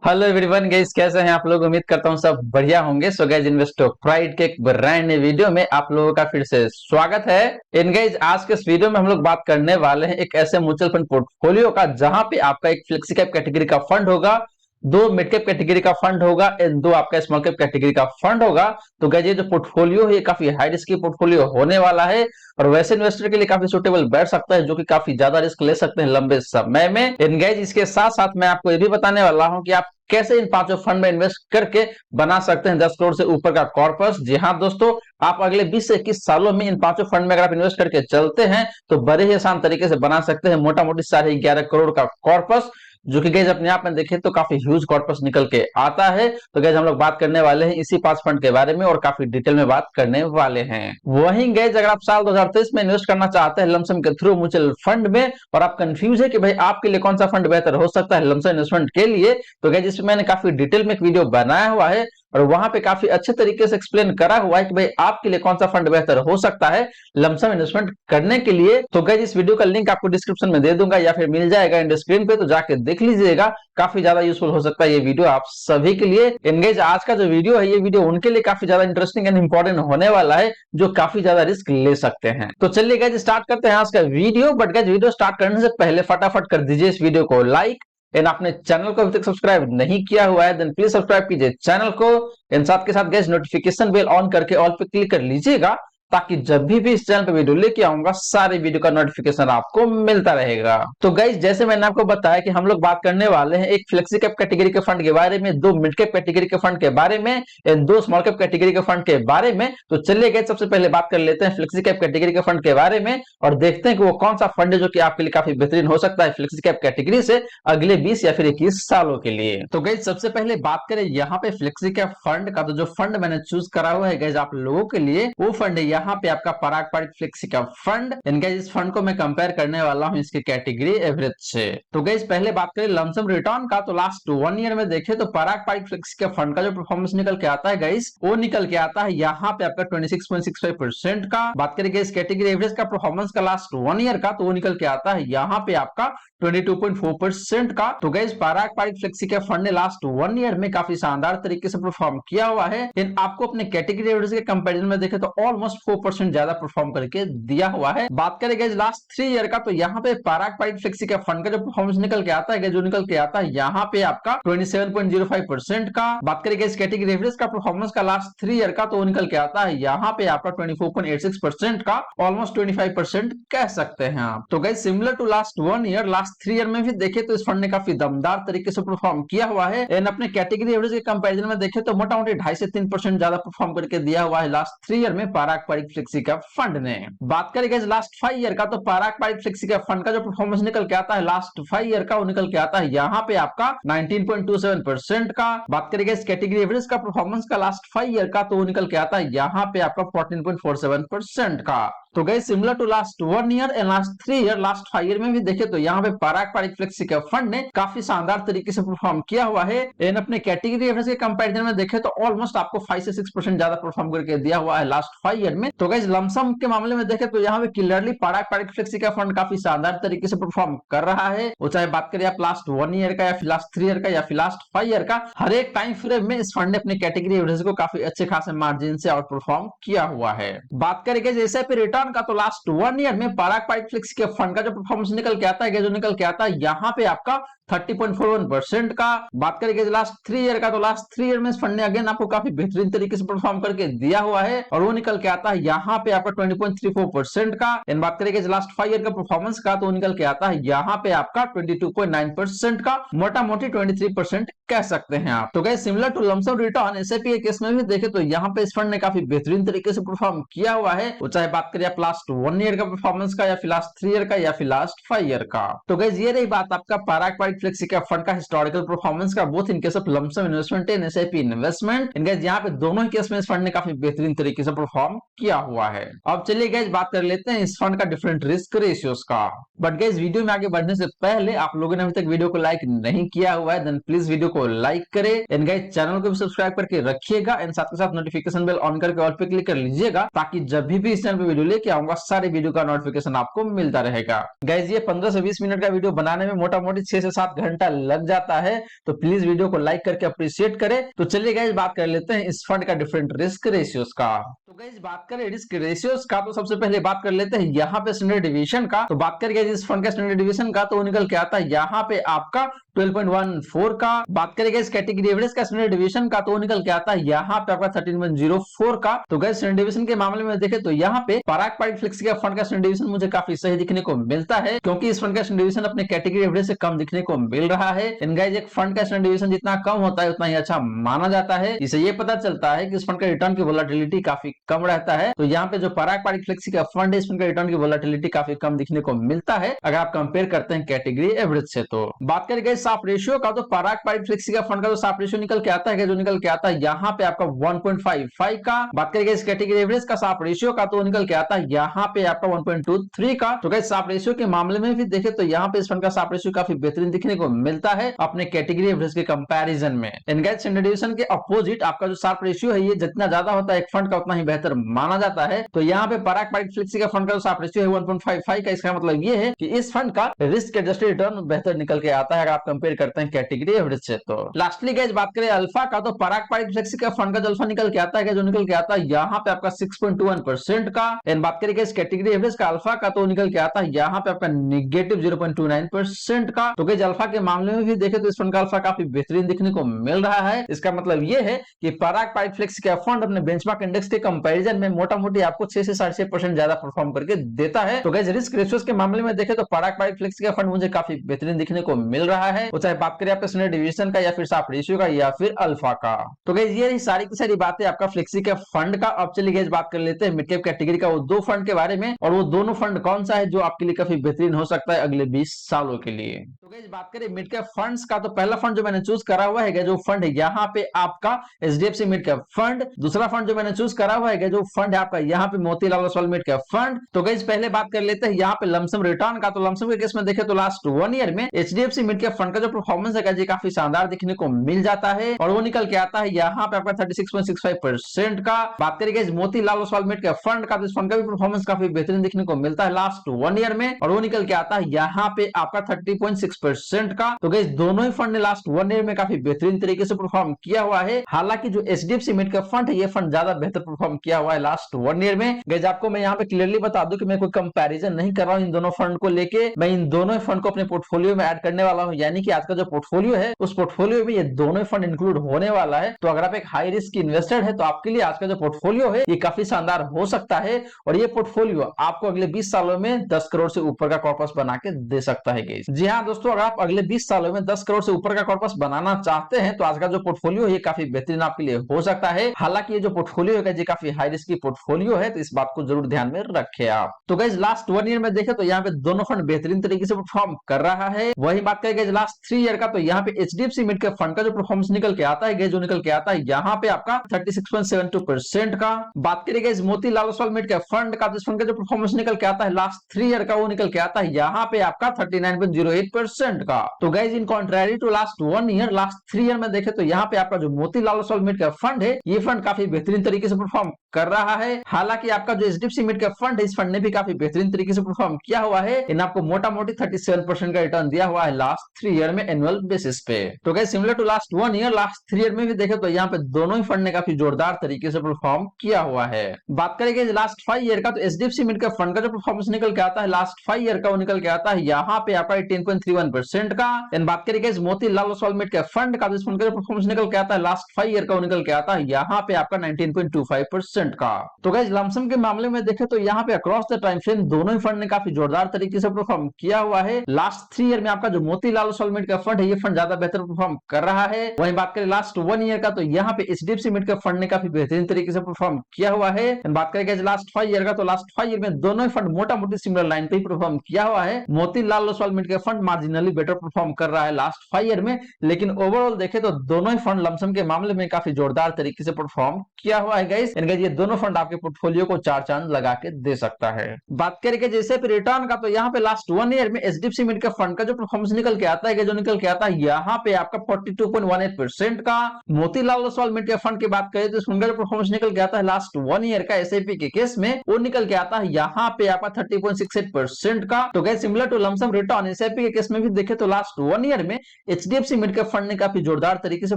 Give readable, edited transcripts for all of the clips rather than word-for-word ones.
Hello everyone guys, कैसे हैं आप लोग। उम्मीद करता हूं सब बढ़िया होंगे। सो गाइस, इन्वेस्टर प्राइड के एक ब्रांड नए वीडियो में आप लोगों का फिर से स्वागत है। इन गाइस, आज के इस वीडियो में हम लोग बात करने वाले हैं एक ऐसे म्यूचुअल फंड पोर्टफोलियो का जहां पे आपका एक फ्लेक्सी कैप कैटेगरी का फंड होगा, दो मिड कैप कैटेगरी का फंड होगा एंड दो आपका स्मॉल कैप कैटेगरी का फंड होगा। तो गाइस, ये जो पोर्टफोलियो है ये काफी हाई रिस्क की पोर्टफोलियो होने वाला है और वैसे इन्वेस्टर के लिए काफी सुटेबल बैठ सकता है जो कि काफी ज्यादा रिस्क ले सकते हैं लंबे समय में। इन गाइस, इसके साथ साथ मैं आपको ये भी बताने वाला हूं कि आप कैसे इन पांचों फंड में इन्वेस्ट करके बना सकते हैं 10 करोड़ से ऊपर का कॉर्पस। जी हाँ दोस्तों, आप अगले 20 से 21 सालों में इन पांचों फंड में अगर आप इन्वेस्ट करके चलते हैं तो बड़े ही आसान तरीके से बना सकते हैं मोटा मोटी 11.5 करोड़ का कॉर्पस, जो कि गैस अपने आप में देखें तो काफी ह्यूज कॉर्पस निकल के आता है। तो गैस हम लोग बात करने वाले हैं इसी 5 फंड के बारे में और काफी डिटेल में बात करने वाले हैं। वहीं गैस, अगर आप साल 2023 में इन्वेस्ट करना चाहते हैं लमसम के थ्रू म्यूचुअल फंड में और आप कंफ्यूज है कि भाई आपके लिए कौन सा फंड बेहतर हो सकता है लमसम इन्वेस्टमेंट के लिए, तो गैस इसमें मैंने काफी डिटेल में एक वीडियो बनाया हुआ है और वहां पे काफी अच्छे तरीके से एक्सप्लेन करा हुआ है कि भाई आपके लिए कौन सा फंड बेहतर हो सकता है लमसम इन्वेस्टमेंट करने के लिए। तो गाइस, इस वीडियो का लिंक आपको डिस्क्रिप्शन में दे दूंगा या फिर मिल जाएगा एंड स्क्रीन पे, तो जाके देख लीजिएगा। काफी ज्यादा यूजफुल हो सकता है ये वीडियो आप सभी के लिए। एंगेज, आज का जो वीडियो है ये वीडियो उनके लिए काफी ज्यादा इंटरेस्टिंग एंड इंपॉर्टेंट होने वाला है जो काफी ज्यादा रिस्क ले सकते हैं। तो चलिए गाइस, स्टार्ट करते हैं आज का video. But guys, video start करने से पहले फटाफट कर दीजिए इस वीडियो को लाइक एंड आपने चैनल को अभी तक सब्सक्राइब नहीं किया हुआ है देन प्लीज सब्सक्राइब कीजिए चैनल को एंड साथ के साथ गैस नोटिफिकेशन बेल ऑन करके ऑल पे क्लिक कर लीजिएगा ताकि जब भी इस चैनल पे वीडियो लेके आऊंगा सारे वीडियो का नोटिफिकेशन आपको मिलता रहेगा। तो गाइस, जैसे मैंने आपको बताया कि हम लोग बात करने वाले हैं एक फ्लेक्सी कैप कैटेगरी के फंड के बारे में, दो मिड कैप कैटेगरी के फंड के बारे में एंड दो स्मॉल कैप कैटेगरी के फंड के बारे में। तो चलिए गाइस, सबसे पहले बात कर लेते हैं फ्लेक्सी कैप कैटेगरी के फंड के बारे में और देखते हैं कि वो कौन सा फंड है जो कि आपके लिए काफी बेहतरीन हो सकता है फ्लेक्सी कैप कैटेगरी से अगले 20 या फिर 21 सालों के लिए। तो गाइस, सबसे पहले बात करें यहाँ पे फ्लेक्सी कैप फंड का, तो जो फंड मैंने चूज करा हुआ है गाइस आप लोगों के लिए वो फंड है यहाँ पे आपका पराग पारित फ्लेक्सी कैप फंड। इनका इस फंड को मैं कंपेयर करने वाला हूँ इसके कैटेगरी एवरेज से। तो गाइस, पहले बात करें लमसम रिटर्न का, तो लास्ट 1 ईयर में देखें तो पराग पारित फ्लेक्सी कैप फंड का जो परफॉर्मेंस निकल के आता है गाइस वो निकल के आता है यहाँ पे आपका 26.65% का। बात करें इस कैटेगरी एवरेज का परफॉर्मेंस का लास्ट 1 ईयर का, तो वो निकल के आता है यहाँ पे आपका 22.4% का। तो गाइस, पराग पारित फ्लेक्सी कैप फंड ने लास्ट 1 ईयर में काफी शानदार तरीके से परफॉर्म किया हुआ है। इन आपको अपने कैटेगरी एवरेज के कंपैरिजन में देखें तो ऑलमोस्ट 4% ज्यादा परफॉर्म करके दिया हुआ है। बात करें गाइस लास्ट 3 ईयर का, तो यहाँ पे पराग पारित फ्लेक्सी कैप फंड का जो परफॉर्मेंस निकल के आता है जो निकल के आता है यहाँ पे आपका 27.05% का। बात करें गाइस कैटेगरी एवरेज का परफॉर्मेंस का लास्ट 3 ईयर का, तो वो निकल के आता है यहाँ पे आपका 24.86% का, ऑलमोस्ट 25% कह सकते हैं आप। तो guys, similar to last 1 year, last 3 year में भी देखे तो इस फंड ने काफी दमदार तरीके से परफॉर्म किया हुआ है एंड अपने कैटेगरी एवरेज के कंपैरिजन में देखे तो मोटा मोटी 2.5 से 3% ज्यादा परफॉर्म करके दिया हुआ है लास्ट 3 ईयर में पराग पारित फ्लेक्सी कैप फंड ने। बात करें गाइस लास्ट 5 ईयर का, तो पराग पारित फ्लेक्सी कैप फंड का जो परफॉर्मेंस निकल के आता है लास्ट 5 ईयर का, वो निकल के आता है यहाँ पे आपका 19.27% का। बात करें गाइस कैटेगरी एवरेज का परफॉर्मेंस का लास्ट 5 ईयर का, तो वो निकल के आता है यहाँ पे आपका 14.47% का। तो guys, similar to last 1 year and last 3 year, last 5 year में भी देखे तो यहाँ पे पराग पारित फ्लेक्सी कैप फंड ने काफी शानदार तरीके से परफॉर्म किया हुआ है एंड अपने कैटेगरी एवरेज के कंपैरिजन में देखे तो ऑलमोस्ट आपको 5 से 6% ज्यादा परफॉर्म करके दिया हुआ है लास्ट 5 ईयर में। तो गाइस, लमसम के मामले में देखे तो यहाँ पे क्लियरली पराग पारित फ्लेक्सी कैप फंड काफी शानदार तरीके से परफॉर्म कर रहा है। वो चाहे बात करें आप लास्ट 1 ईयर का या फिर लास्ट 3 ईयर का या फिर लास्ट 5 ईयर का, हर एक टाइम फ्रेम में इस फंड ने अपने कैटेगरी एवरेज को काफी अच्छे खासे मार्जिन से आउट परफॉर्म किया हुआ है। बात करेंगे जैसे पे रिटर्न का, तो लास्ट 1 ईयर में पराग पारित फ्लेक्सी कैप फंड का जो परफॉर्मेंस निकल के आता है जो निकल के आता है यहाँ पे आपका 30.41% का। बात करेंगे लास्ट 3 ईयर का, तो लास्ट 3 ईयर में इस फंड ने अगेन आपको काफी बेहतरीन तरीके से परफॉर्म करके दिया हुआ है और वो निकल के आता है यहाँ पे आपका 20.34% का। एंड बात करेंगे लास्ट 5 ईयर का परफॉर्मेंस का, तो निकल के आता है यहाँ पे आपका 22.9% का, मोटा मोटी 23% कह सकते हैं आप। तो guys, similar to lump sum return SIP के केस में भी देखे तो यहाँ पे इस फंड ने काफी बेहतरीन तरीके से परफॉर्म किया हुआ है। वो चाहे बात करें आप लास्ट 1 ईयर का परफॉर्मेंस का या फिर लास्ट 3 ईयर का या फिर लास्ट 5 ईयर का। तो गाइस, ये रही बात आपका पराग पारित फ्लेक्सी कैप फंड का हिस्टोरिकल परफॉर्मेंस का, both in case of lump sum investment and SIP investment. In guys, यहाँ पे दोनों ही केस में इस फंड ने काफी बेहतरीन तरीके से परफॉर्म किया हुआ है। अब चलिए गाइस, बात कर लेते हैं इस फंड का डिफरेंट रिस्क रेशियोज का। बट गाइस, वीडियो में आगे बढ़ने से पहले आप लोगों ने अभी तक वीडियो को लाइक नहीं किया हुआ है देन प्लीज वीडियो को लाइक करें एंड गाइस चैनल को भी सब्सक्राइब करके रखिएगा एंड साथ के साथ नोटिफिकेशन बेल ऑन करके ऑल पे क्लिक कर लीजिएगा ताकि जब भी इस चैनल पे वीडियो लेके लेके आऊंगा, सारे वीडियो का नोटिफिकेशन आपको मिलता रहेगा। गाइस ये 15 से 20 मिनट का वीडियो बनाने में मोटा मोटी 6 से 7 घंटा लग जाता है, तो प्लीज वीडियो को लाइक करके अप्रिशिएट करें। तो चलिए गाइस बात कर लेते हैं इस फंड का डिफरेंट रिस्क रेशियोज का। तो गाइस बात करें रिस्क रेशियोज का, तो सबसे पहले बात कर लेते हैं यहाँ पे स्टैंडर्ड डिवीजन का। तो बात करेंगे इस फंड का स्टैंडर्ड डिवीजन का, तो निकल के आता है यहाँ पे आपका 12.14 का। बात करेंगे इस कैटेगरी एवरेज का स्टैंडर्ड डिवीजन का, तो निकल के आता है यहाँ पे आपका 13.04 का। तो गाइस स्टैंडर्ड डिवीजन के मामले में देखें तो यहाँ पे पराग पारित फ्लेक्सी का फंड का स्टैंडर्ड डिवीजन मुझे काफी सही दिखने को मिलता है, क्योंकि इस फंड का स्टैंडर्ड डिवीजन अपने कैटेगरी एवरेज से कम दिखने को मिल रहा है। इन गाइस एक फंड का स्टैंडर्ड डिवीजन जितना कम होता है उतना ही अच्छा माना जाता है। इससे ये पता चलता है कि इस फंड का रिटर्न की वोलेटिलिटी काफी कम रहता है। तो यहाँ पे जो पराग पारित फ्लेक्सी का फंड है, इस फंड का रिटर्न की वोलेटिलिटी काफी कम दिखने को मिलता है अगर आप कंपेयर करते हैं कैटेगरी एवरेज से। तो बात करेंगे साफ रेशियो का, तो पराग पारित फ्लेक्सी का फंड का जो साफ रेशियो निकल के आता है, जो निकल के आता है यहाँ पे आपका 1.55 का। बात करेंगे इस कैटेगरी एवरेज का साफ रेशियो का, तो निकल के आता है यहाँ पे आपका 1.23 का। तो गाइस साफ रेशियो के मामले में भी देखें तो यहाँ पे इस फंड का साफ रेशियो काफी बेहतरीन दिखने को मिलता है अपने कैटेगरी एवरेज के कंपैरिजन में। इन गाइस स्टैंडर्ड डिवीजन के अपोजिट आपका जो साफ रेशियो है, ये जितना ज्यादा होता है एक फंड का उतना ही बेहतर माना जाता है। तो यहाँ पे पराग पारित फ्लेक्सी का फंड का जो साफ रेशियो है 1.55 का, इसका मतलब ये है कि इस फंड का रिस्क एडजस्टेड रिटर्न बेहतर निकल के आता है अगर आप कंपेयर करते हैं कैटेगरी एवरेज से। तो लास्टली गाइस बात करें अल्फा का, तो पराग पारित फ्लेक्सी का फंड का जो अल्फा निकल के आता है, जो निकल के आता है यहाँ पे आपका 6.21% का। एंड बात करेंगे इस कैटेगरी एवरेज का अल्फा का, तो निकल के आता है यहाँ पे आपका नेगेटिव 0.29% का। तो गाइस अल्फा के मामले में भी देखें तो इस फंड का अल्फा काफी बेहतरीन दिखने को मिल रहा है। इसका मतलब ये है कि पराग पारित फ्लेक्सी का फंड अपने बेंचमार्क इंडेक्स के कंपैरिजन में मोटा मोटी आपको 6 से 6.5% ज्यादा परफॉर्म करके देता है। तो गाइस रिस्क रेशियोज के मामले में देखें तो पराग पारित फ्लेक्सी का फंड मुझे काफी बेहतरीन दिखने को मिल रहा है, वो चाहे बात करें आपके स्टैंडर्ड डिवीजन का या फिर साफ रेशियो का या फिर अल्फा का। तो गाइस ये सारी की सारी बातें आपका फ्लेक्सी के फंड का। अब चलिए गाइस बात कर लेते हैं मिड कैप कैटेगरी का वो दो फंड के बारे में, और वो दोनों फंड कौन सा है जो आपके लिए काफी बेहतरीन हो सकता है अगले 20 सालों के लिए। तो गाइस बात करें मिड कैप फंड्स का, तो पहला फंड जो मैंने चूज करा हुआ है जो फंड है यहाँ पे आपका एचडीएफसी मिड कैप फंड। दूसरा फंड जो मैंने चूज करा हुआ है जो फंड है आपका यहाँ पे Motilal Oswal mid cap fund. तो गाइस पहले बात कर लेते हैं यहाँ पे लमसम रिटर्न का। तो लमसम के केस में देखें तो लास्ट 1 ईयर में एचडीएफसी मिड कैप फंड का जो परफॉर्मेंस है जी काफी शानदार दिखने को मिल जाता है, और वो निकल के आता है यहाँ पे आपका 36.65% का। बात करेंगे Motilal Oswal mid cap fund का, तो इस फंड का भी परफॉर्मेंस काफी बेहतरीन दिखने को मिलता है लास्ट 1 ईयर में, और वो निकल के आता है यहाँ पे आपका 30.6% का। तो गाइस दोनों ही फंड ने लास्ट 1 ईयर में काफी बेहतरीन तरीके से परफॉर्म किया हुआ है। हालांकि जो एचडीएफसी मिड कैप फंड है, ये फंड ज्यादा बेहतर परफॉर्म किया हुआ है लास्ट 1 ईयर में। गाइस आपको मैं यहाँ पे क्लियरली बता दूं कि मैं कोई कंपैरिजन नहीं कर रहा हूँ इन दोनों फंड को लेके, मैं इन दोनों फंड को अपने पोर्टफोलियो में ऐड करने वाला हूँ। यानी कि आज का जो पोर्टफोलियो है उस पोर्टफोलियो में ये दोनों फंड इंक्लूड होने वाला है। तो अगर आप एक हाई रिस्क इन्वेस्टर है तो आपके लिए आज का जो पोर्टफोलियो है ये काफी शानदार हो सकता है, और ये पोर्टफोलियो आपको अगले 20 सालों में 10 करोड़ से ऊपर का कॉर्पस बना के दे सकता है गाइस। जी हाँ दोस्तों, अगर आप अगले 20 सालों में 10 करोड़ से ऊपर का कॉर्पस बनाना चाहते हैं तो आज का जो पोर्टफोलियो है ये काफी बेहतरीन आपके लिए हो सकता है। हालांकि ये जो पोर्टफोलियो है ये काफी हाई रिस्क की पोर्टफोलियो है, तो इस बात को जरूर ध्यान में रखें आप। तो गाइस लास्ट 1 ईयर में देखें तो यहाँ पे दोनों फंड बेहतरीन तरीके से परफॉर्म कर रहा है। वही बात करेंगे लास्ट 3 ईयर का, तो यहाँ पे एचडीएफसी मिड कैप फंड का जो परफॉर्मेंस निकल के आता है जो निकल के आता है यहाँ पे आपका 36.72% का। बात करेंगे Motilal Oswal mid cap fund का, तो इस फंड का जो परफॉर्मेंस निकल के आता है लास्ट 3 ईयर का, वो निकल के आता है यहाँ पे आपका 39.08% का। तो guys in contrary to last 1 year, last 3 year में देखें तो यहाँ पे आपका जो Motilal Oswal mid cap fund है ये फंड काफी बेहतरीन तरीके से परफॉर्म कर रहा है। हालांकि आपका जो एचडीएफसी मिड कैप फंड है इस फंड ने भी काफी बेहतरीन तरीके से परफॉर्म किया हुआ है। इन आपको मोटा मोटी 37% का रिटर्न दिया हुआ है लास्ट 3 ईयर में एनुअल बेसिस पे। तो guys similar to last 1 year, last 3 year में भी देखें तो यहाँ पे दोनों ही फंड ने काफी जोरदार तरीके से परफॉर्म किया हुआ है। बात करेंगे लास्ट 5 ईयर का, तो एचडीएफसी मिड कैप फंड का जो परफॉर्मेंस निकल के आता है लास्ट 5 ईयर का, वो निकल के आता है यहाँ पे आपका 10.31% का। एंड बात करेंगे Motilal Oswal mid cap fund का, तो इस फंड का जो परफॉर्मेंस निकल के आता है लास्ट 5 ईयर का, वो निकल के आता है यहाँ पे आपका 19.25% का। तो गाइस लमसम के मामले में देखें तो यहाँ पे अक्रॉस द टाइम फ्रेम दोनों ही फंड ने काफी जोरदार तरीके से परफॉर्म किया हुआ है। लास्ट 3 ईयर में आपका जो Motilal Oswal mid cap fund है ये फंड ज्यादा बेहतर परफॉर्म कर रहा है। वहीं बात करें लास्ट 1 ईयर का, तो यहाँ पे एचडीएफसी मिड कैप फंड ने काफी बेहतरीन तरीके से परफॉर्म किया हुआ है। बात करेंगे लास्ट 5 ईयर का, तो लास्ट 5 ईयर में दोनों ही फंड मोटा मोटी सिमिलर लाइन पे ही परफॉर्म किया हुआ है। Motilal Oswal mid cap fund marginally better perform कर रहा है लास्ट 5 ईयर में, लेकिन ओवरऑल देखें तो दोनों ही फंड लमसम के मामले में काफी जोरदार तरीके से परफॉर्म किया हुआ है गाइस। ये दोनों फंड आपके पोर्टफोलियो को 4 चांद लगा के दे सकता है। बात करेंगे जैसे रिटर्न का, तो यहाँ पे लास्ट 1 ईयर में एचडीएफसी मिड कैप फंड का जो परफॉर्मेंस निकल के आता है जो निकल के आता है यहाँ पे आपका 42.18% का। Motilal Oswal mid cap fund की बात करें तो इस फंड का जो परफॉर्मेंस निकल के आता है लास्ट 1 ईयर का एसआईपी के केस में, वो निकल के आता है यहाँ पे आपका 30.68% का। तो guys similar to lump sum return SIP के केस में भी देखे तो लास्ट 1 ईयर में एचडीएफसी मिड कैप फंड ने काफी जोरदार तरीके से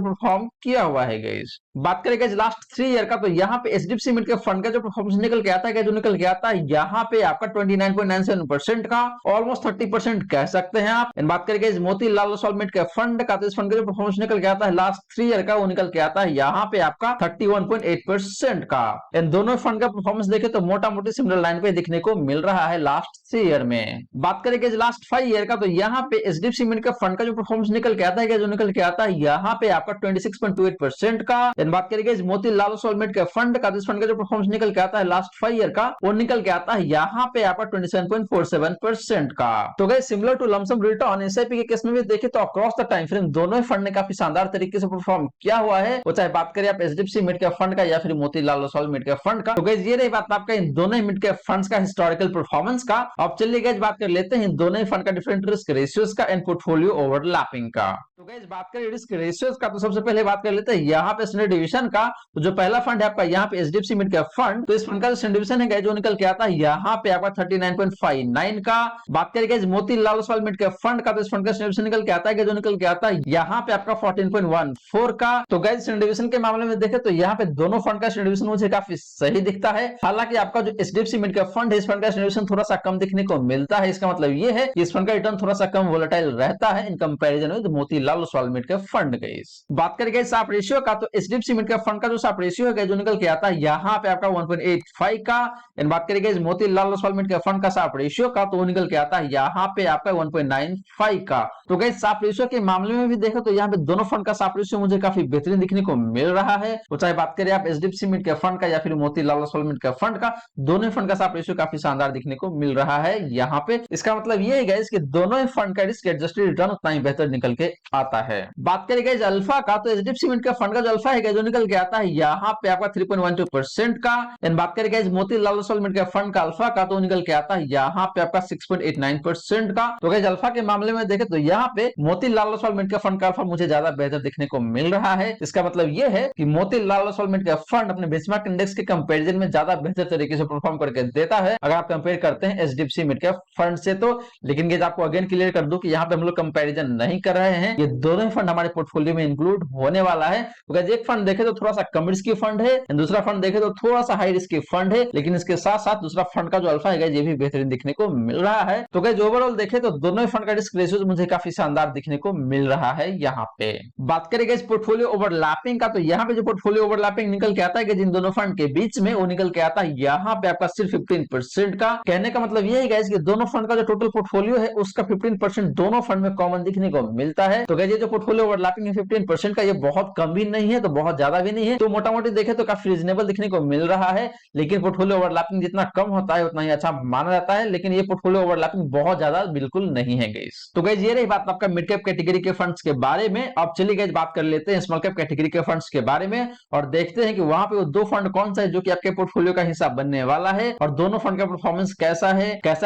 परफॉर्म किया हुआ है गाइस। बात करें गाइस लास्ट 3 ईयर का, तो यहाँ पे एचडीएफसी मिड कैप फंड का जो परफॉर्मेंस निकल के आता है, जो निकल के आता है यहाँ पे आपका 29.97% का, ऑलमोस्ट 30% कह सकते हैं आप। बात करें Motilal Oswal mid cap fund का, तो इस फंड का जो परफॉर्मेंस निकल के आता है लास्ट 3 ईयर का, वो निकल के आता है यहाँ पे आपका 31.8% का। इन दोनों फंड का परफॉर्मेंस देखे तो मोटा मोटी सिमिलर लाइन पे दिखने को मिल रहा है लास्ट 3 ईयर में। बात करें लास्ट 5 ईयर का, तो यहाँ पे एचडीएफसी मिड कैप फंड का जो परफॉर्मेंस निकल के आता है, जो निकल के आता है यहाँ पे आपका 26.28% का। बात करेंगे Motilal Oswal mid cap fund का, तो इस फंड का जो परफॉर्मेंस निकल के आता है लास्ट 5 ईयर का, वो निकल के आता है यहाँ पे आपका 27.47% का। तो guys similar to lump sum return SIP के केस में भी देखें तो अक्रॉस द टाइम फ्रेम दोनों ही फंड ने काफी शानदार तरीके से परफॉर्म किया हुआ है, वो चाहे बात करें आप एचडीएफसी मिड कैप फंड का या फिर Motilal Oswal mid cap fund का। तो गाइस ये रही बात आपका इन दोनों ही मिड कैप फंड्स का हिस्टोरिकल परफॉर्मेंस का। अब चलिए गाइस बात कर लेते हैं इन दोनों ही फंड का डिफरेंट रिस्क रेशियोज का एंड पोर्टफोलियो ओवरलैपिंग का। तो गाइस बात करें रिस्क रेशियोज का, तो सबसे पहले बात कर लेते हैं यहाँ पे स्टैंडर्ड डिवीजन का। तो जो पहला फंड है आपका यहाँ पे एचडीएफसी मिड कैप फंड, तो इस फंड का जो स्टैंडर्ड डिवीजन है जो निकल के आता है यहाँ पे आपका 39.59 का। बात करें Motilal Oswal mid cap fund का, तो इस फंड का स्टैंडर्ड डिवीजन निकल के आता है जो निकल के आता है यहाँ पे आपका 14.14 का। तो गाइस स्टैंडर्ड डिवीजन के मामले में देखें तो यहाँ पे दोनों फंड का स्टैंडर्ड डिवीजन मुझे काफी सही दिखता है। हालांकि आपका जो एचडीएफसी मिड कैप फंड है, इस फंड का स्टैंडर्ड डिवीजन थोड़ा सा कम दिखने को मिलता है। इसका मतलब ये है कि इस फंड का रिटर्न थोड़ा सा कम वोलेटाइल रहता है in comparison with Motilal Oswal mid cap fund. Guys बात करें साप रेशियो का, तो एचडीएफसी मिड कैप फंड का जो साप रेशियो है जो निकल के आता है यहाँ पे आपका 1.85 का। एंड बात करेंगे Motilal Oswal mid cap fund का साप रेशियो का, तो वो निकल के आता है यहाँ पे आपका 1.95 का। तो गाइस साप रेशियो के मामले में भी देखो तो यहाँ पे दोनों फंड का साप रेशियो मुझे काफी बेहतरीन दिखने को मिल रहा है। तो चाहे बात करें आप एचडीएफसी मिड कैप फंड का या फिर Motilal Oswal mid cap fund का, दोनों फंड का साप रेशियो काफी शानदार दिखने को मिल रहा है यहाँ पे। इसका मतलब ये है गाइस कि दोनों ही फंड का रिस्क एडजस्टेड रिटर्न उतना ही बेहतर निकल के आता है। बात करें गाइस अल्फा का, तो एचडीएफसी मिड कैप फंड का जो अल्फा है जो निकल के आता है यहाँ पे आपका 3.12% का। एंड बात करें guys Motilal Oswal mid cap fund का अल्फा का, तो निकल के आता है यहाँ पे आपका 6.89% का। तो गाइस अल्फा के मामले में देखें तो यहाँ पे Motilal Oswal mid cap fund का अल्फा मुझे ज्यादा बेहतर दिखने को मिल रहा है। इसका मतलब ये है कि Motilal Oswal mid cap fund अपने बेंचमार्क इंडेक्स के कंपैरिजन में ज्यादा बेहतर तरीके से परफॉर्म करके देता है अगर आप कंपेयर करते हैं एचडीएफसी मिड कैप फंड से। तो लेकिन गाइस आपको अगेन क्लियर कर दूं कि यहाँ पे हम लोग कंपैरिजन नहीं कर रहे हैं, ये दोनों ही फंड हमारे पोर्टफोलियो में इंक्लूड होने वाला है। तो गाइस एक फंड देखे तो थोड़ा सा कम रिस्की फंड है, दूसरा फंड देखे तो थोड़ा सा हाई रिस्की फंड है, लेकिन इसके साथ साथ दूसरा फंड का जो अल्फा है ये भी बेहतरीन दिखने को मिल रहा है। तो गाइस ओवरऑल देखे तो दोनों ही फंड का रिस्क रेशियो मुझे काफी शानदार दिखने को मिल रहा है यहाँ पे। बात करें गाइस पोर्टफोलियो ओवरलैपिंग का, तो यहाँ पे जो पोर्टफोलियो ओवरलैपिंग निकल के आता है कि जिन दोनों फंड के बीच में, वो निकल के आता है यहाँ पे आपका सिर्फ 15% का। कहने का मतलब ये है गाइस कि दोनों फंड का जो टोटल पोर्टफोलियो है उसका 15% दोनों फंड में कॉमन दिखने को मिलता है। तो गाइस ये जो पोर्टफोलियो ओवरलैपिंग है 15% का, ये बहुत कम भी नहीं है तो बहुत ज्यादा भी नहीं है, तो मोटा मोटी देखे तो काफी रीजनेबल दिखने को मिल रहा है। लेकिन पोर्टफोलियो ओवरलैपिंग जितना कम होता है उतना ही अच्छा माना जाता है, लेकिन ये पोर्टफोलियो ओवरलैपिंग बहुत ज्यादा बिल्कुल नहीं है गाइस। तो गाइस ये रही बात आपका मिड कैप कैटेगरी के फंड्स के बारे में। अब चलिए गाइस बात कर लेते हैं स्मॉल कैप कैटेगरी के फंड्स के बारे में और देखते हैं कि वहां पे वो दो फंड कौन सा है जो कि आपके पोर्टफोलियो का हिस्सा बनने वाला है और दोनों फंड का परफॉर्मेंस कैसा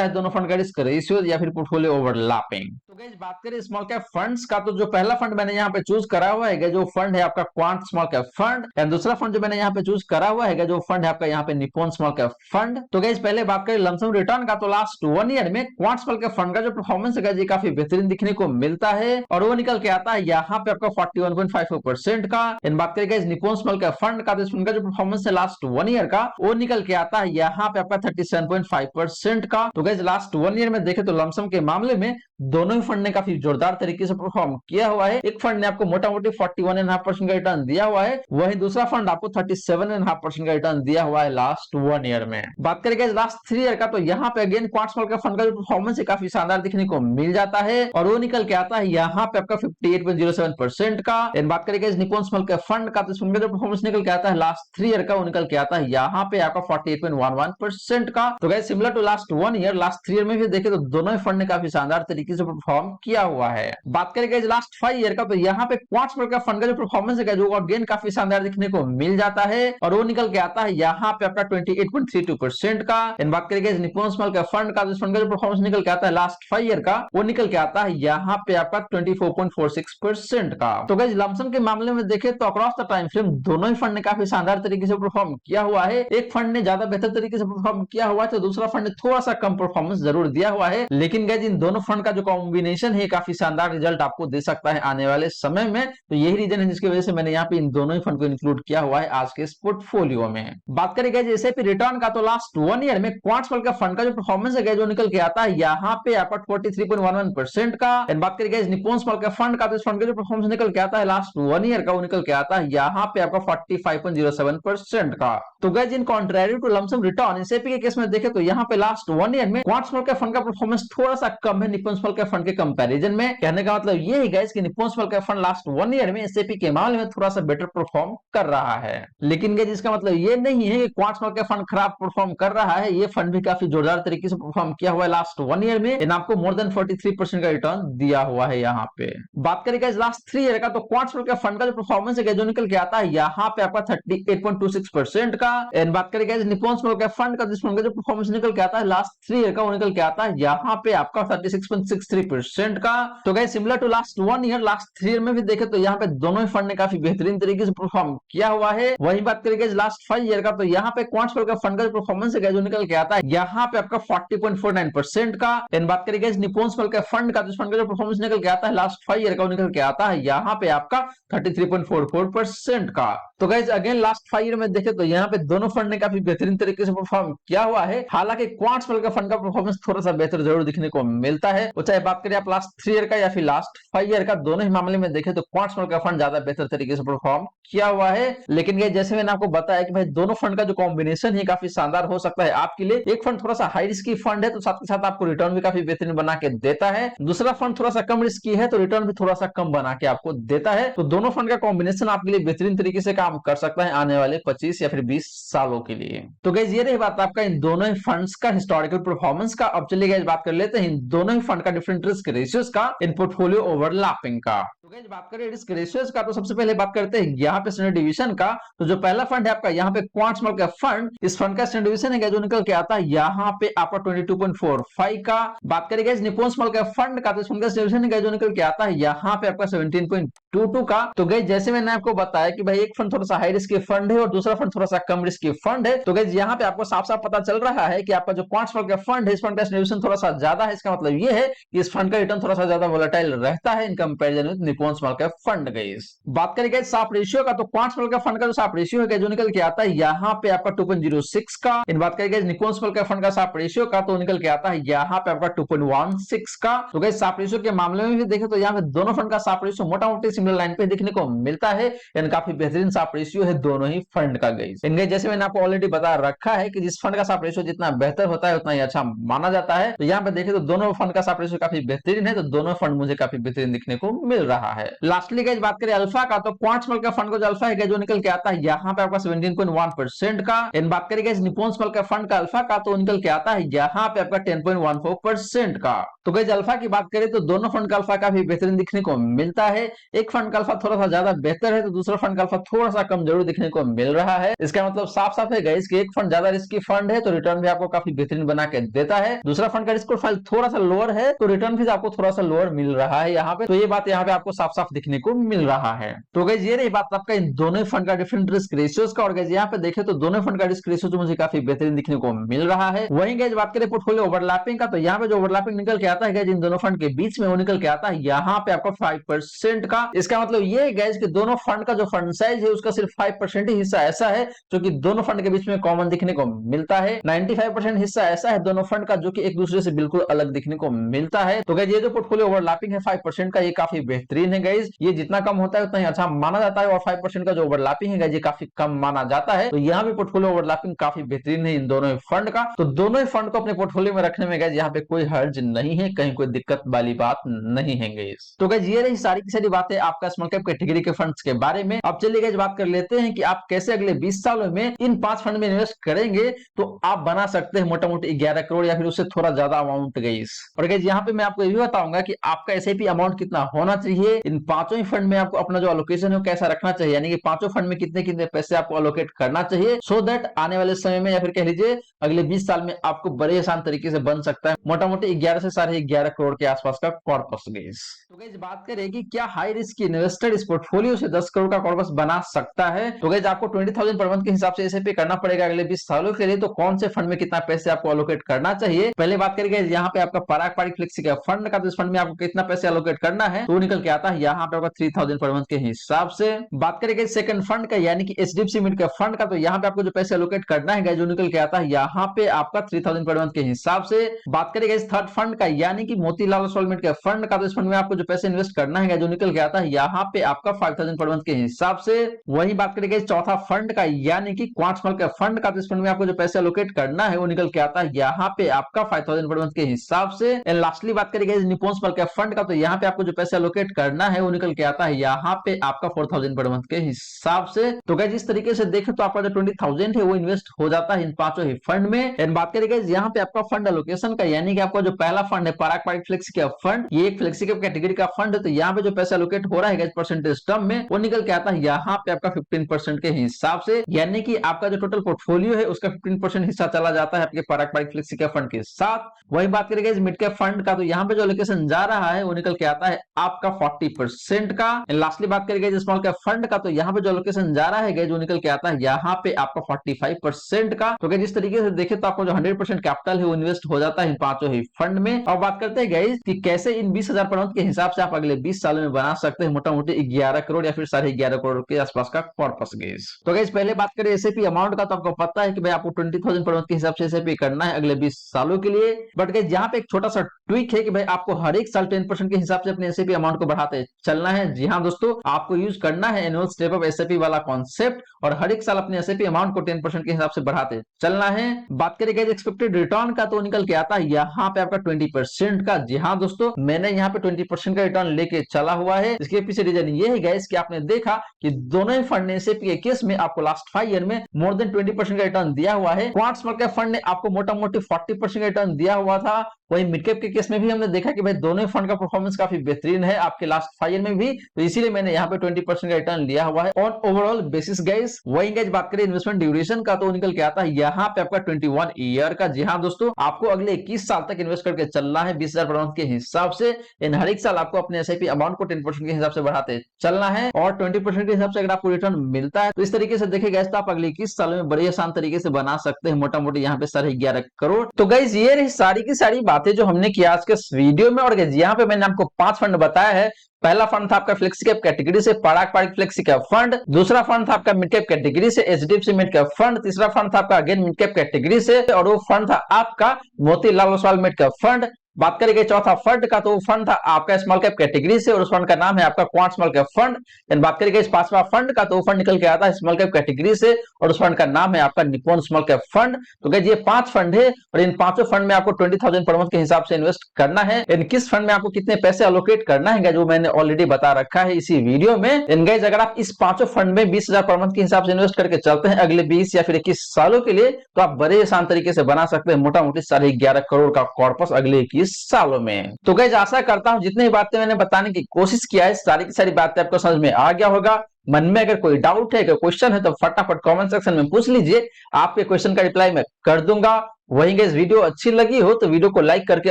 है दोनों फंड का रिस्क रेशियो या फिर पोर्टफोलियो ओवरलैपिंग। तो गाइस बात करें स्मॉल कैप फंड्स का, तो जो पहला फंड मैंने यहाँ पे चूज करा हुआ है जो फंड है आपका Quant small cap fund, and दूसरा फंड जो मैंने यहाँ पे चूज करा हुआ है जो फंड है आपका यहाँ पे निप्पॉन स्मॉल कैप फंड। तो गाइस पहले बात करें लमसम रिटर्न का, तो लास्ट 1 ईयर में क्वांट स्मॉल कैप फंड का जो परफॉर्मेंस है ये काफी बेहतरीन दिखने को मिलता है और वो निकल के आता है यहाँ पे आपका 41.54% का। इन बात करें guys Nippon small cap fund का, तो इस फंड का जो परफॉर्मेंस है लास्ट 1 ईयर का, वो निकल के आता है यहाँ पे आपका 37.5% का। तो गाइस लास्ट 1 ईयर में देखे तो लमसम के मामले में दोनों ही फंड ने काफी जोरदार तरीके से परफॉर्म किया हुआ है। एक फंड ने आपको मोटा मोटी 41.5% का रिटर्न दिया हुआ है, वहीं दूसरा फंड आपको 37.5% का रिटर्न दिया हुआ है लास्ट 1 ईयर में। बात करें लास्ट 3 ईयर का, तो यहाँ पे again quant small cap fund का जो परफॉर्मेंस है काफी शानदार दिखने को मिल जाता है और वो निकल के आता है यहाँ पे आपका 58.07% का। बात करें निप्पॉन स्मॉल कैप फंड का, तो इसमें जो परफॉर्मेंस निकल के आता है लास्ट 3 ईयर का, वो निकल के आता है यहाँ पे आपका 48.11% का। तो guys similar to last 1 year, last 3 year में भी देखे तो दोनों ही फंड ने काफी शानदार तरीके तरीके से परफॉर्म किया हुआ है। बात करें लास्ट 5 ईयर का, तो यहाँ पे क्वांट्स का फंड का जो परफॉर्मेंस है जो अगेन काफी शानदार देखने को मिल जाता है और वो निकल के आता है यहाँ पे आपका 28.32% का। बात करेंगे निप्पॉन स्मॉल कैप फंड का, फंड का जो परफॉर्मेंस निकल के आता है लास्ट 5 ईयर का, वो निकल के आता है यहाँ पे आपका 24.46% का। तो गाइस लमसम के मामले में देखें तो अक्रॉस द टाइम फ्रेम दोनों ही फंड ने काफी शानदार तरीके से परफॉर्म किया हुआ है। एक फंड ने ज्यादा बेहतर तरीके से परफॉर्म किया हुआ है तो दूसरा फंड ने थोड़ा सा कम परफॉर्मेंस जरूर दिया हुआ है, लेकिन गाइस इन दोनों फंड का जो कॉम्बिनेशन है काफी शानदार रिजल्ट आपको दे सकता है आने वाले समय में। तो यही रीजन है जिसकी वजह से मैंने यहाँ पे इन दोनों ही फंड को इंक्लूड किया हुआ है आज के इस पोर्टफोलियो में। बात करें गाइस एसआईपी रिटर्न का, तो लास्ट 1 ईयर में क्वांट्स का फंड का जो परफॉर्मेंस है जो निकल के आता है यहाँ पे आपका 43.11% का। बात करें guys Nippon small cap fund का, तो इस फंड का जो परफॉर्मेंस निकल के आता है लास्ट 1 ईयर का, वो निकल के आता है यहाँ पे आपका 45.07% का। तो guys in contrary to lump sum return SIP के केस में देखें तो यहाँ पे लास्ट 1 ईयर में क्वांट्स स्मॉल कैप फंड का परफॉर्मेंस थोड़ा सा कम है निप्पॉन स्मॉल कैप फंड के कंपैरिजन में। कहने का मतलब ये है गाइस कि Nippon small cap fund last 1 year में एसआईपी के मामले में थोड़ा सा बेटर परफॉर्म कर रहा है, लेकिन गाइस इसका मतलब ये नहीं है कि क्वांट्स स्मॉल कैप फंड खराब परफॉर्म कर रहा है। ये फंड भी काफी जोरदार तरीके से परफॉर्म किया हुआ है लास्ट 1 ईयर में, आपको मोर देन 43% का रिटर्न दिया हुआ है यहाँ पे। बात करें गाइस लास्ट 3 ईयर का, तो क्वांट्स स्मॉल कैप फंड का जो परफॉर्मेंस है जो निकल के आता है यहाँ पे आपका 38.26% का। एंड बात करें guys Nippon small cap fund का, जिस फंड का जो परफॉर्मेंस निकल के आता है लास्ट 3 ईयर का, वो निकल के आता है यहाँ पे आपका 36.63% का। तो guys similar to last 1 year, last 3 year में भी देखे तो यहाँ पे दोनों ही फंड ने काफी बेहतरीन तरीके से परफॉर्म किया हुआ है। वही बात करें गाइस लास्ट 5 ईयर का, तो यहाँ पे क्वांट्स स्मॉल कैप फंड का जो परफॉर्मेंस है जो निकल के आता है यहाँ पे आपका 40.49% का। एंड बात करें guys Nippon small cap fund का, जिस फंड का जो परफॉर्मेंस निकल के आता है लास्ट 5 ईयर का, वो निकल के आता है यहाँ पे आपका 33.44% का। तो गाइस अगेन लास्ट 5 ईयर में देखें तो यहाँ पे दोनों फंड ने काफी बेहतरीन तरीके से परफॉर्म किया हुआ है। हालांकि क्वांट्स स्मॉल कैप फंड का परफॉर्मेंस थोड़ा सा बेहतर जरूर दिखने को मिलता है, वो चाहे बात करें आप लास्ट 3 ईयर का या फिर लास्ट 5 ईयर का, दोनों ही मामले में देखें तो क्वांट्स स्मॉल कैप फंड ज्यादा बेहतर तरीके से परफॉर्म किया हुआ है। लेकिन ये जैसे मैंने आपको बताया कि भाई दोनों फंड का जो कॉम्बिनेशन है काफी शानदार हो सकता है आपके लिए। एक फंड थोड़ा सा हाई रिस्की फंड है तो साथ के साथ आपको रिटर्न भी काफी बेहतरीन बना के देता है, दूसरा फंड थोड़ा सा कम रिस्की है तो रिटर्न भी थोड़ा सा कम बना के आपको देता है। तो दोनों फंड का कॉम्बिनेशन आपके लिए बेहतरीन तरीके से काम कर सकता है आने वाले 25 या फिर 20 सालों के लिए। तो गाइस ये रही बात आपका इन दोनों ही फंड्स का हिस्टोरिकल परफॉर्मेंस का। अब चलिए गाइस बात कर लेते हैं इन दोनों ही फंड का डिफरेंट रिस्क रेशियोज का, इन पोर्टफोलियो ओवरलैपिंग का। तो गाइस बात करें रिस्क रेशियोज का, तो सबसे पहले बात करते हैं यहाँ पे स्टैंडर्ड डिवीजन का। तो जो पहला फंड है आपका यहाँ पे क्वांट्स स्मॉल कैप फंड, इस फंड का स्टैंडर्ड डिवीजन है जो निकल के आता है यहाँ पे आपका 22.45 का। बात करें guys Nippon small cap fund का, तो इस फंड का स्टैंडर्ड डिवीजन है जो निकल के आता है यहाँ पे आपका 17.22 का। तो गाइस जैसे मैंने आपको बताया कि भाई एक फंड थोड़ा सा हाई रिस्क फंड है और दूसरा फंड थोड़ा सा कम रिस्क फंड है, तो गाइस यहाँ पे आपको साफ साफ पता चल रहा है कि आपका जो क्वांट्स स्मॉल कैप फंड है इस फंड का डिवीजन थोड़ा सा ज्यादा है। इसका मतलब ये है कि इस फंड का रिटर्न थोड़ा सा ज्यादा वोलेटाइल रहता है in comparison with Nippon small cap fund. Guys बात करें गाइस साफ रेशियो का, तो क्वांट्स स्मॉल कैप फंड का जो साफ रेशियो है जो निकल के आता है यहाँ पे आपका 2.06 का। इन बात करें guys Nippon small cap fund का साफ रेशियो का, तो निकल के आता है यहाँ पे आपका 2.16 का। तो गाइस साफ रेशियो के मामले में भी देखें तो यहाँ पे दोनों फंड का साफ रेशियो मोटा मोटी सिमिलर लाइन पे देखने को मिलता है, यानी काफी बेहतरीन साफ रेशियो है दोनों ही फंड का। गाइस इनके जैसे मैंने आपको ऑलरेडी बता रखा है कि जिस फंड का साफ रेशियो जितना बेहतर होता है उतना ही अच्छा माना जाता है। तो यहाँ पे देखें तो दोनों फंड का साफ रेशियो काफी बेहतरीन है, तो दोनों फंड मुझे काफी बेहतरीन दिखने को मिल रहा है। लास्टली गाइस बात करें अल्फा का, तो क्वांट्स स्मॉल कैप फंड का जो अल्फा है जो निकल के आता है यहाँ पे आपका 17.1% का। इन बात करें guys Nippon small cap fund का अल्फा का, तो निकल के आता है यहाँ पे आपका 10.14% का। तो गाइस अल्फा की बात करें तो दोनों फंड का अल्फा काफी बेहतरीन दिखने को मिलता है। एक फंड का अल्फा थोड़ा सा ज्यादा बेहतर है तो दूसरा फंड का अल्फा थोड़ा सा कम जरूर दिखने को मिल रहा है। इसका मतलब साफ साफ है गाइस कि एक फंड ज्यादा रिस्की फंड है तो रिटर्न भी आपको काफी बेहतरीन बना के देता है, दूसरा फंड का रिस्क प्रोफाइल थोड़ा सा लोअर है तो रिटर्न भी आपको थोड़ा सा लोअर मिल रहा है यहाँ पे। तो ये बात यहाँ पे आपको साफ साफ दिखने को मिल रहा है। तो गाइस ये रही बात आपका इन दोनों फंड का डिफरेंट रिस्क रेशियोज का। और गाइस यहाँ पे देखें तो दोनों फंड का रिस्क रेशियो मुझे काफी बेहतरीन दिखने को मिल रहा है। वहीं गाइस बात करें पोर्टफोलियो ओवरलैपिंग का, तो यहाँ पे जो ओवरलैपिंग निकल के आता है गाइस इन दोनों फंड के बीच में, वो निकल के आता है यहाँ पे आपका 5% का। इसका मतलब ये है गाइस कि दोनों फंड का जो फंड साइज है उसका सिर्फ 5% ही हिस्सा ऐसा है जो कि दोनों फंड के बीच में कॉमन दिखने को मिलता है। 95% हिस्सा ऐसा है दोनों फंड का जो कि एक दूसरे से बिल्कुल अलग दिखने को मिलता है। तो गाइस ये जो पोर्टफोलियो ओवरलैपिंग है 5% का, ये काफी बेहतरीन है गाइस। ये जितना कम होता है उतना ही अच्छा माना जाता है, और 5% का जो ओवरलैपिंग है गाइस ये काफी कम माना जाता है। तो यहाँ भी पोर्टफोलियो ओवरलैपिंग काफी बेहतरीन है इन दोनों ही फंड का। तो दोनों ही फंड को अपने पोर्टफोलियो में रखने में गाइस यहाँ पे कोई हर्ज नहीं है, कहीं कोई दिक्कत वाली बात नहीं है गाइस। तो गाइस ये रही सारी की सारी बातें आपका स्मॉल कैप कैटेगरी के फंड्स के बारे में। अब चलिए गाइस बात कर लेते हैं कि आप कैसे अगले 20 सालों में इन 5 फंड में इन्वेस्ट करेंगे तो आप बना सकते हैं मोटा मोटी 11 करोड़ या फिर उससे थोड़ा ज्यादा अमाउंट गाइस। और गाइस यहाँ पे मैं आपको ये भी बताऊंगा कि आपका एसआईपी अमाउंट कितना होना चाहिए, इन पांचों ही फंड में आपको अपना जो अलोकेशन है वो कैसा रखना चाहिए, यानी कि पांचों फंड में कितने कितने पैसे आपको अलोकेट करना चाहिए, सो दैट आने वाले समय में या फिर कह लीजिए अगले 20 साल में आपको बड़े आसान तरीके से बन सकता है मोटा मोटी 11 से 11.5 करोड़ के आसपास का कॉर्पस गाइस। तो गाइस बात करें कि क्या हाई रिस्क इन्वेस्टर इस पोर्टफोलियो से 10 करोड़ का कॉर्पस बना सकता है, तो गाइस आपको 20,000 पर मंथ के हिसाब से एसआईपी करना पड़ेगा अगले 20 सालों के लिए। तो कौन से फंड में कितना पैसे आपको अलोकेट करना चाहिए, पहले बात करेंगे यहाँ पे आपका पराग पारिक फ्लेक्सी का फंड का, तो इस फंड में आपको कितना पैसे अलोकेट करना है तो निकल के आता है यहाँ पे आपका 3,000 पर मंथ के हिसाब से। बात करेंगे सेकंड फंड का यानी कि एचडीएफसी मिड का फंड का, तो यहाँ पे आपको जो पैसे अलोकेट करना है जो निकल के आता है यहाँ पे आपका 3,000 पर मंथ के हिसाब से। बात करेंगे इस थर्ड फंड का यानी कि मोतीलाल ओसवाल मिड का फंड का, तो इस फंड में आपको जो पैसे इन्वेस्ट करना है जो निकल के आता है यहाँ पे आपका 5,000 पर मंथ के हिसाब से। वही बात करेंगे इस चौथा फंड का यानी कि क्वांट्समल का फंड का, तो इस फंड में आपको जो पैसे अलोकेट करना है वो निकल के आता है यहाँ पे आपका 5,000 पर मंथ के हिसाब से। एंड लास्टली बात करेंगे निप्पॉन स्मॉल कैप फंड का, तो यहाँ पे आपको जो पैसे अलोकेट करना है वो निकल के आता है यहाँ पे आपका 4,000 पर मंथ के हिसाब से। तो गाइस इस तरीके से देखें तो आपका जो 20,000 है वो इन्वेस्ट हो जाता है इन पांचों ही फंड में। एंड बात करेंगे यहाँ पे आपका फंड एलोकेशन का यानी कि आपका जो पहला फंड है पराग पारिक फ्लेक्सी कैप फंड, ये एक फ्लेक्सी कैप कैटेगरी का फंड है, तो यहाँ पे जो पैसा एलोकेट हो रहा है परसेंटेज टर्म में वो निकल के आता है यहाँ पे आपका 15% के हिसाब से, यानी कि आपका जो टोटल पोर्टफोलियो है उसका 15% हिस्सा चला जाता है आपके पराग पारिक फ्लेक्सी कैप फंड के साथ। वही बात करेंगे इस मिड कैप फंड का, तो यहाँ पे जो एलोकेशन जा रहा है वो निकल के आता है आपका 40% का। लास्टली बात करेंगे स्मॉल कैप फंड का, तो यहाँ पे जो एलोकेशन जा रहा है जो निकल के आता है यहाँ पे आपका 45% का। तो जिस तरीके से देखे तो आपको जो 100% कैपिटल है वो इन्वेस्ट हो जाता है इन पांचों ही फंड में। अब बात करते हैं गाइस कि कैसे इन 20,000 पर मंथ के हिसाब से आप अगले 20 सालों में बना सकते हैं मोटा मोटी 11 करोड़ या फिर 11.5 करोड़ के आसपास का कॉर्पस गाइस। तो गाइस पहले बात करें एसआईपी अमाउंट का, तो आपको पता है कि भाई आपको 20,000 पर मंथ के हिसाब से एसआईपी करना है अगले 20 सालों के लिए। बट गाइस यहाँ पे एक छोटा सा ट्विक है कि भाई आपको हर एक साल 10% के हिसाब से अपने एसआईपी अमाउंट को बढ़ाते चलना है। जी हाँ दोस्तों, आपको यूज करना है एनुअल स्टेप अप एसआईपी वाला कॉन्सेप्ट और हर एक साल अपने एसआईपी अमाउंट को 10% के हिसाब से बढ़ाते चलना है। बात करें गाइस एक्सपेक्टेड रिटर्न का, तो निकल के आता है यहाँ पे आपका 20% का। जी हाँ दोस्तों, मैंने यहाँ पे 20% का रिटर्न लेके चला हुआ है। इसके पीछे रीजन ये है गाइस कि आपने देखा कि दोनों ही फंड ने एसआईपी के केस में आपको लास्ट 5 ईयर में मोर देन 20% का रिटर्न दिया हुआ है। क्वांट स्मॉल कैप फंड ने आपको मोटा मोटी 40% का रिटर्न दिया हुआ था। वही मिड कैप के केस में भी हमने देखा कि भाई दोनों फंड का परफॉर्मेंस काफी बेहतरीन है आपके लास्ट 5 ईयर में भी, तो इसीलिए मैंने यहाँ पे 20% का रिटर्न लिया हुआ है ऑन ओवरऑल बेसिस गाइस। वही गाइस बात करें इन्वेस्टमेंट ड्यूरेशन का, तो निकल के आता है यहाँ पे आपका 21 ईयर का। जी हाँ दोस्तों, आपको अगले 21 साल तक इन्वेस्ट करके चलना है 20,000 पर मंथ के हिसाब से। इन हर एक साल आपको अपने एसआईपी अमाउंट को 10% के हिसाब से बढ़ाते चलना है और 20% के हिसाब से अगर आपको रिटर्न मिलता है तो इस तरीके से देखे गए तो आप अगले 21 सालों में बड़े आसान तरीके से बना सकते हैं मोटा मोटी यहाँ पे 11.5 करोड़। तो गाइस ये रही सारी की सारी बातें जो हमने किया आज के इस वीडियो में। और गाइस यहाँ पे मैंने आपको 5 फंड बताया है। पहला फंड था आपका फ्लेक्सी कैप कैटेगरी से पराग पारिक फ्लेक्सी कैप फंड, दूसरा फंड था आपका मिड कैप कैटेगरी से एचडीएफसी मिड कैप फंड, तीसरा फंड था आपका अगेन मिड कैप कैटेगरी से और वो फंड था आपका Motilal Oswal mid cap fund. बात करेंगे चौथा फंड का, तो वो फंड था आपका स्मॉल कैप कैटेगरी से और उस फंड का नाम है आपका Quant small cap fund. Then बात करेंगे इस पांचवा फंड का, तो वो फंड निकल के आता है स्मॉल कैप कैटेगरी से और उस फंड का नाम है आपका निप्पॉन स्मॉल कैप फंड। तो गाइस ये 5 फंड है और इन पांचों फंड में आपको 20,000 पर मंथ के हिसाब से इन्वेस्ट करना है। इन किस फंड में आपको कितने पैसे अलोकेट करना है जो मैंने ऑलरेडी बता रखा है इसी वीडियो में। इन गाइस अगर आप इस पांचों फंड में 20,000 पर मंथ के हिसाब से इन्वेस्ट करके चलते हैं अगले 20 या फिर 21 सालों के लिए, तो आप बड़े आसान तरीके से बना सकते हैं मोटा मोटी 11.5 करोड़ का कॉर्पस अगले 21 सालों में। तो गाइस आशा करता हूं जितनी बातें मैंने बताने की कोशिश किया है सारी की सारी बातें आपको समझ में आ गया होगा। मन में अगर कोई डाउट है, कोई क्वेश्चन है तो फटाफट कमेंट सेक्शन में पूछ लीजिए, आपके क्वेश्चन का रिप्लाई मैं कर दूंगा। वहीं गाइस वीडियो अच्छी लगी हो तो वीडियो को लाइक करके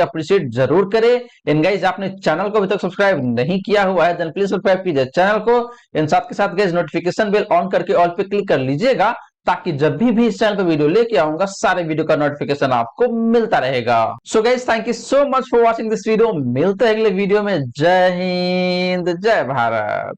अप्रिशिएट जरूर करें। इन गाइस आपने चैनल को अभी तक सब्सक्राइब नहीं किया हुआ है देन प्लीज सब्सक्राइब कीजिए चैनल को। इन साथ के साथ गाइस नोटिफिकेशन बेल ऑन करके ऑल पे क्लिक कर लीजिएगा ताकि जब भी इस चैनल पे वीडियो लेके आऊंगा सारे वीडियो का नोटिफिकेशन आपको मिलता रहेगा। So guys thank you so much for watching this video. मिलते हैं अगले वीडियो में। जय हिंद जय भारत।